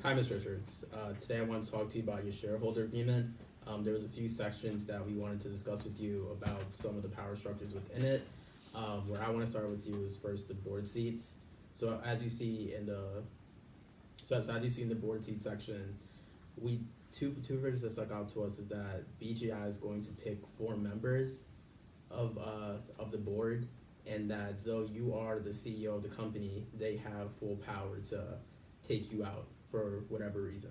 Hi, Ms. Richards. Today I want to talk to you about your shareholder agreement. There was a few sections that we wanted to discuss with you about some of the power structures within it. Where I want to start with you is first the board seats. So as you see in the board seat section, we two provisions that stuck out to us is that BGI is going to pick 4 members of the board, and that though you are the CEO of the company, they have full power to take you out for whatever reason.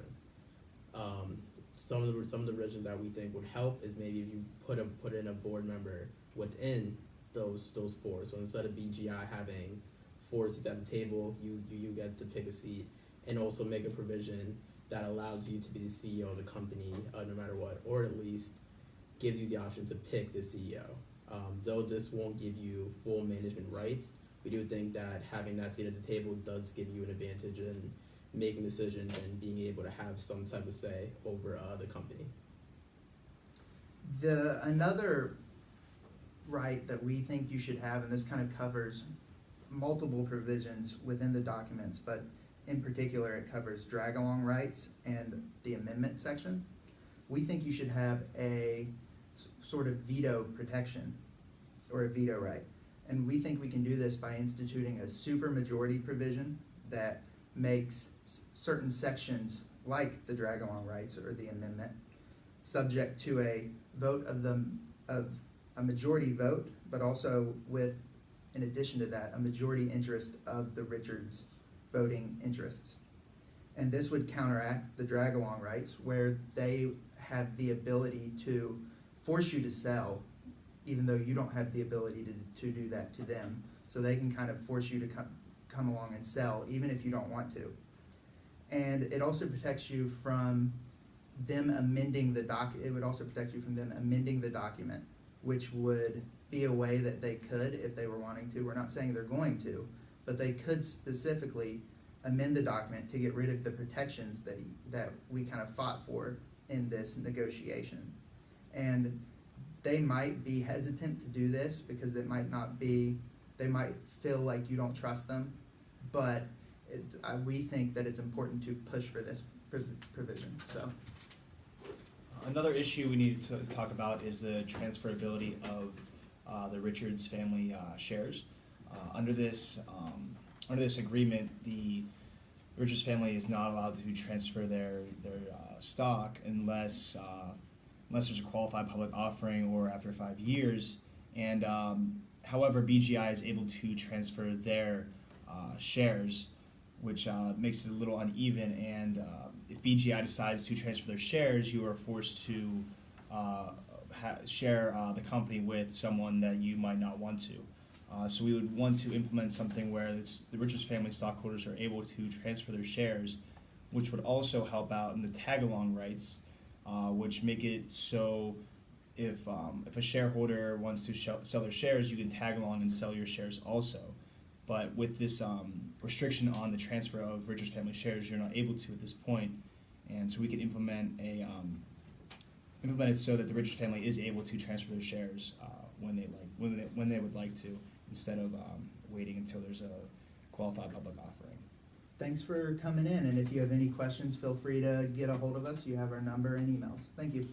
Some of the revisions that we think would help is maybe if you put in a board member within those 4. So instead of BGI having 4 seats at the table, you get to pick a seat, and also make a provision that allows you to be the CEO of the company no matter what, or at least gives you the option to pick the CEO. Though this won't give you full management rights, we do think that having that seat at the table does give you an advantage in making decisions and being able to have some type of say over the company. Another right that we think you should have, and this kind of covers multiple provisions within the documents, but in particular it covers drag-along rights and the amendment section. We think you should have a sort of veto protection or a veto right. And we think we can do this by instituting a supermajority provision that makes certain sections like the drag-along rights or the amendment subject to a vote of a majority vote, but also with, in addition to that, a majority interest of the Richards voting interests. And this would counteract the drag-along rights, where they have the ability to force you to sell, even though you don't have the ability to do that to them. So they can kind of force you to come along and sell, even if you don't want to. And it also protects you from them amending the it would also protect you from them amending the document, which would be a way that they could, if they were wanting to. We're not saying they're going to, but they could specifically amend the document to get rid of the protections that we kind of fought for in this negotiation. And they might be hesitant to do this because they might feel like you don't trust them, but we think that it's important to push for this provision. So another issue we need to talk about is the transferability of the Richards family shares. Under this agreement, the Richards family is not allowed to transfer their stock unless there's a qualified public offering or after 5 years. And however, BGI is able to transfer their shares, which makes it a little uneven. And if BGI decides to transfer their shares, you are forced to share the company with someone that you might not want to. So we would want to implement something where the Richards family stockholders are able to transfer their shares, which would also help out in the tag-along rights, which make it so if a shareholder wants to sell their shares, you can tag along and sell your shares also. But with this restriction on the transfer of Richards family shares, you're not able to at this point. And so we can implement it so that the Richards family is able to transfer their shares when they would like to, instead of waiting until there's a qualified public offering. thanks for coming in, and if you have any questions, feel free to get a hold of us. You have our number and emails. Thank you.